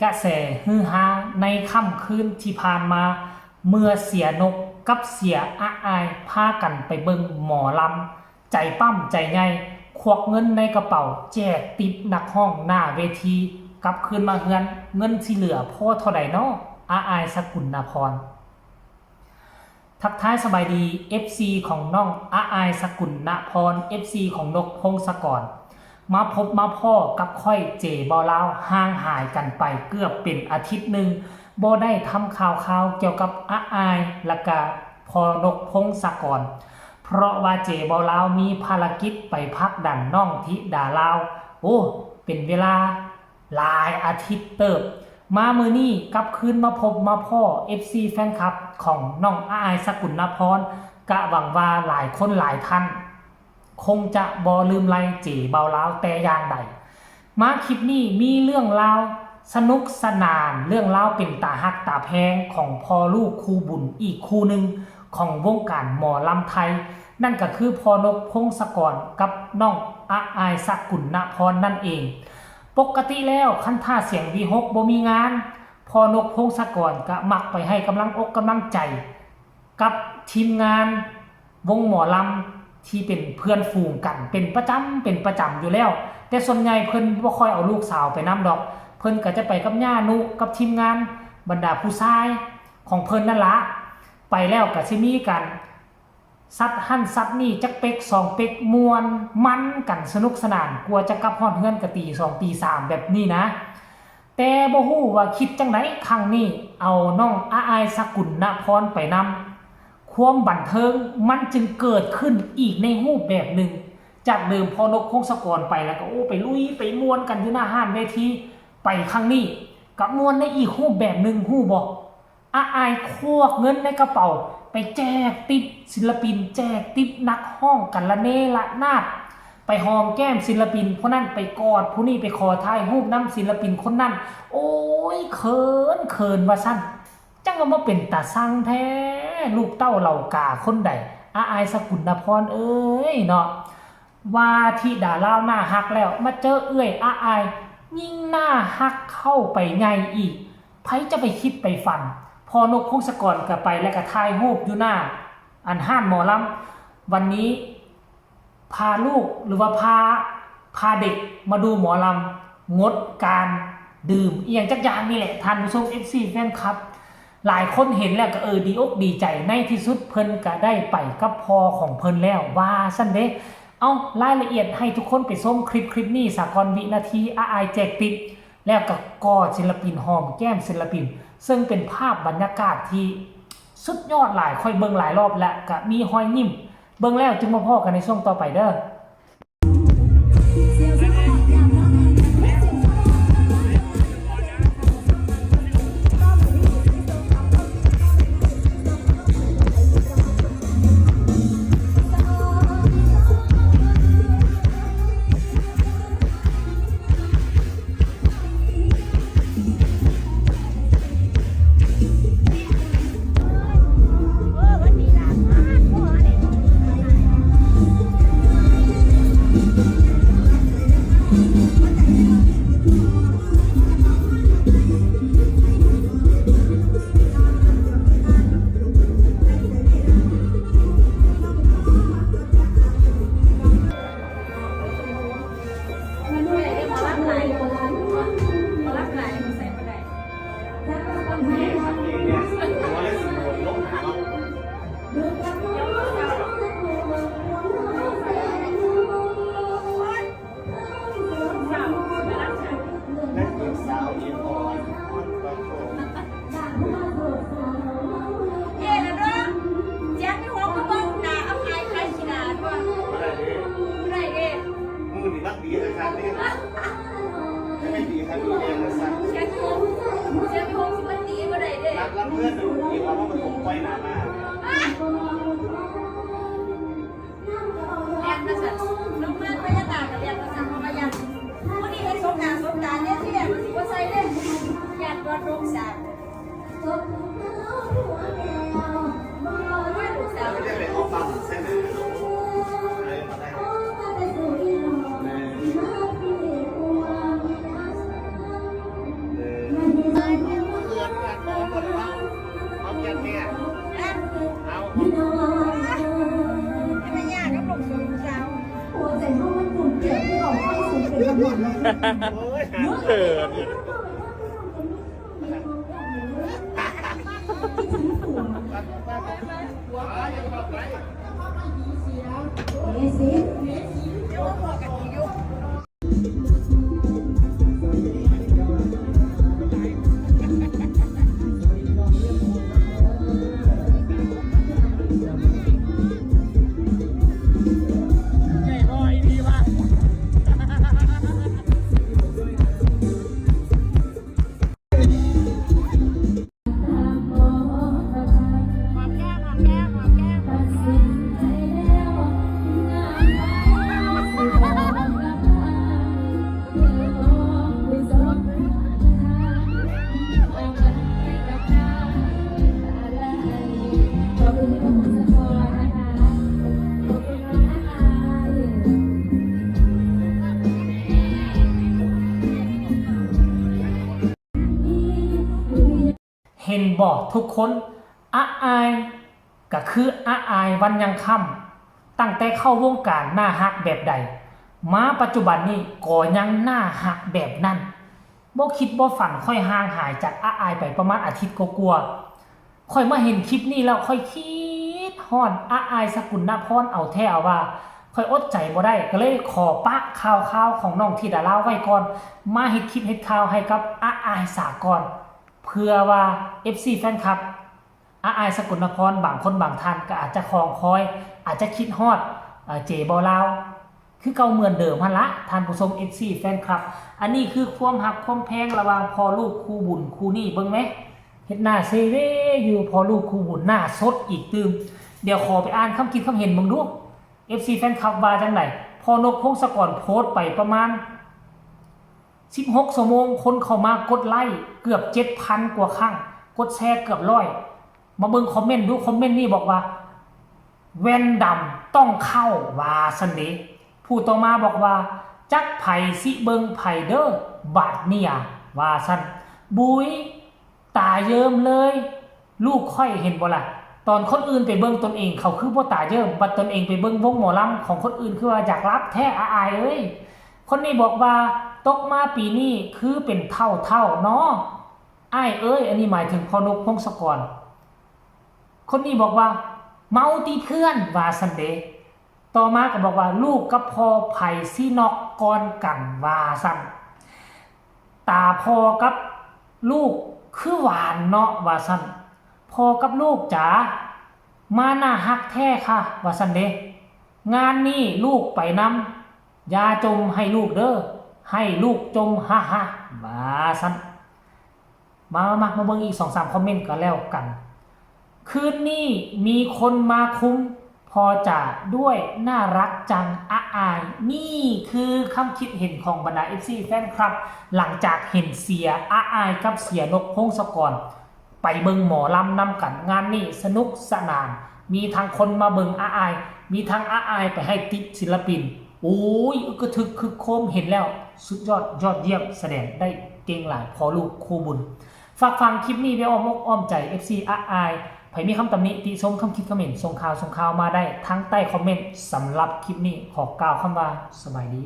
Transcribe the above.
กระแสฮือฮาในค่ำคืนที่ผ่านมาเมื่อเสียนกกับเสียอาอายพากันไปเบิ่งหมอลำใจปั้มใจใหญ่ควักเงินในกระเป๋าแจกติปนักห้องหน้าเวทีกลับคืนมาเฮือนเงินที่เหลือพ่อเท่าใดเนาะอาอายสกุลนพรทักทายสบายดี FC ของน้องอาอายสกุลนพร FC ของนกพงศกรมาพบมาพ่อกับค่อยเจบอลาวห่างหายกันไปเกือบเป็นอาทิตย์หนึ่งบ่ได้ทำข่าวเกี่ยวกับอาอายและก็พอนกพงศกรเพราะว่าเจบอลาวมีภารกิจไปพักดันน้องธิดาลาวโอ้เป็นเวลาหลายอาทิตย์เติบมามือนี้กลับคืนมาพบมาพ่อ FC แฟนคลับของน้องอาอายสกุลนพรกะหวังว่าหลายคนหลายท่านคงจะบ่ลืมไล่เจ๋เบาลาวแต่อย่างใดมาคลิปนี้มีเรื่องราวสนุกสนานเรื่องราวเป็นตาฮักตาแพงของพ่อลูกคู่บุญอีกคู่หนึ่งของวงการหมอลำไทยนั่นก็คือพ่อนกพงศกรกับน้องอาอายสกุลนพรนั่นเองปกติแล้วคันท่าเสียงวีหกบ่มีงานพอนกพงศกรก็มักไปให้กำลังอกกำลังใจกับทีมงานวงหมอลำที่เป็นเพื่อนฝูงกันเป็นประจำอยู่แล้วแต่ส่วนใหญ่เพิ่นบ่ค่อยเอาลูกสาวไปนำดอกเพิ่นก็จะไปกับย่านุกับทีมงานบรรดาผู้ชายของเพิ่นนั่นละไปแล้วก็สิมีกันซัดหั่นซัดนี่จักเป็ก2เป็กมวนมันกันสนุกสนานกลัวจะกลับฮอดเฮือนก็ตี2ตี3แบบนี้นะแต่บ่ฮู้ว่าคิดจังได๋ครั้งนี้เอาน้องอาอายสกุลนพรไปนำความบันเทิงมันจึงเกิดขึ้นอีกในรูปแบบหนึ่งจากเดิมพอนกพงศกรไปแล้วก็ไปลุยไปมวนกันอยู่หน้าห้านเวทีไปครั้งนี้กับมวนในอีกรูปแบบหนึ่งฮู้บ่อาอายควักเงินในกระเป๋าไปแจกติปศิลปินแจกติปนักห้องกันละเนละนาดไปหอมแก้มศิลปินคนนั้นไปกอดผู้นี้ไปขอถ่ายรูปนำศิลปินคนนั้นโอ้ยเขินว่าซั่นจังว่ามาเป็นตาสั่งแท้ลูกเต้าเหล่ากาคนใดอาอายสกุลนพรเอ้ยเนาะว่าที่ดาลาวหน้าฮักแล้วมาเจอเอื้อยอาอายยิ่งหน้าฮักเข้าไปใหญ่อีกไผจะไปคิดไปฝันพอนกพงศกรก็ไปแล้วก็ถ่ายรูปอยู่หน้าอันห้านหมอลำวันนี้พาลูกหรือว่าพาเด็กมาดูหมอลำงดการดื่มอีหยังจักอย่างนี่แหละท่านผู้ชม FC แฟนคลับหลายคนเห็นแล้วก็ดีอกดีใจในที่สุดเพิ่นก็ได้ไปกับพ่อของเพิ่นแล้วว่าซั่นเด้เอารายละเอียดให้ทุกคนไปชมคลิปนี้สากลวินาทีอาอายแจกติปแล้วก็กอดศิลปินหอมแก้มศิลปินซึ่งเป็นภาพบรรยากาศที่สุดยอดหลายค่อยเบิ่งหลายรอบและก็มีหอยยิ้มเบิ่งแล้วจึงมาพ้อกันในช่วงต่อไปเด้อรับเพื่อนดูอีกว่ามันคงไว้หนามาแอนนะสัตว์ลูกเมื่อบรรยากาศกับแอนนะสัตว์มาอย่างวันนี้ให้สงการเนี่ยที่แอนมันสิว่าใส่เล่นแอนรถลูกสาวไม่ได้ไปเอาฟังเส้นเลยมาได้ โอ้ย เขิน ใหญ่พออีดีว่ะ เห็นบอกทุกคนอาอายก็คืออาอายวันยังค่ำตั้งแต่เข้าวงการหน้าฮักแบบใดมาปัจจุบันนี้ก็ยังหน้าฮักแบบนั้นบ่คิดบ่ฝันค่อยห่างหายจากอาอายไปประมาณอาทิตย์กว่าๆค่อยมาเห็นคลิปนี้แล้วค่อยคิดฮ้อนอาอายสกุลนพรเอาแท้เอาว่าค่อยอดใจบ่ได้ก็เลยขอปะข่าวๆของน้องธิดาลาวไว้ก่อนมาเฮ็ดคลิปเฮ็ดข่าวให้กับอาอายสากล เพื่อว่า FC แฟนคลับอาอายสกุลนครบางคนบางท่านก็อาจจะคลองคอยอาจจะคิดฮอดเจบอลาวคือเก่าเหมือนเดิมหั่นละท่านผู้ชม FC แฟนคลับอันนี้คือความหักความแพงระหว่างพ่อลูกคู่บุญคู่นี้เบิ่งไหมเฮ็ดหน้าเซเวอยู่พ่อลูกคู่บุญหน้าสดอีกตื่มเดี๋ยวขอไปอ่านคำคิดคำเห็นเบิ่งดู FC แฟนคลับว่าจังไดพอนกพงศกรโพสต์ไปประมาณ16 ชั่วโมงคนเข้ามากดไลค์เกือบ 7,000 กว่าครั้งกดแชร์เกือบ100มาเบิ่งคอมเมนต์ดูคอมเมนต์นี่บอกว่าแว่นดำต้องเข้าว่าซั่นเด้ผู้ต่อมาบอกว่าจักไผสิเบิ่งไผเด้อบาดเนี่ยว่าซั่นบุยตาเยิ้มเลยลูกค่อยเห็นบ่ล่ะตอนคนอื่นไปเบิ่งตนเองเขาคือบ่ตาเยิ้มบัดตนเองไปเบิ่งวงหมอลำของคนอื่นคือว่าอยากรับแท้อายเอ้ยคนนี้บอกว่าตกมาปีนี้คือเป็นเท่าเนาะอ้ายเอ้ยอันนี้หมายถึงพ่อนกพงศกรคนนี้บอกว่าเมาตีเพื่อนว่าซันเดย์ต่อมาก็บอกว่าลูกกับพ่อไผ่ซีนอกกอนกันว่าซันตาพ่อกับลูกคือหวานเนาะว่าซันพ่อกับลูกจ๋ามาหน้าฮักแท้ค่ะว่าซันเดย์งานนี้ลูกไปนำอย่าจมให้ลูกเด้อให้ลูกจมฮ่าฮ่ามาสั้นมาเบิ่งอีก 2-3 คอมเมนต์ก็แล้วกันคืนนี้มีคนมาคุ้มพอจะด้วยน่ารักจังอาอายนี่คือคำคิดเห็นของบรรดา FC แฟนคลับหลังจากเห็นเสียอาอายกับเสียนกพงศกรไปเบิ่งหมอลำนำกันงานนี้สนุกสนานมีทั้งคนมาเบิ่งอาอายมีทั้งอาอายไปให้ติปศิลปินโอ้ยกระทึกคึกโคมเห็นแล้วสุดยอดเยี่ยมแสดงได้เก่งหลายพอลูกคู่บุญฝากฟังคลิปนี้ไว้อ้อมอกอ้อมใจ FC อายใครมีคำตำหนิติชมคำคิดคำเห็นส่งข่าวมาได้ทั้งใต้คอมเมนต์สำหรับคลิปนี้ขอกล่าวคำว่าสบายดี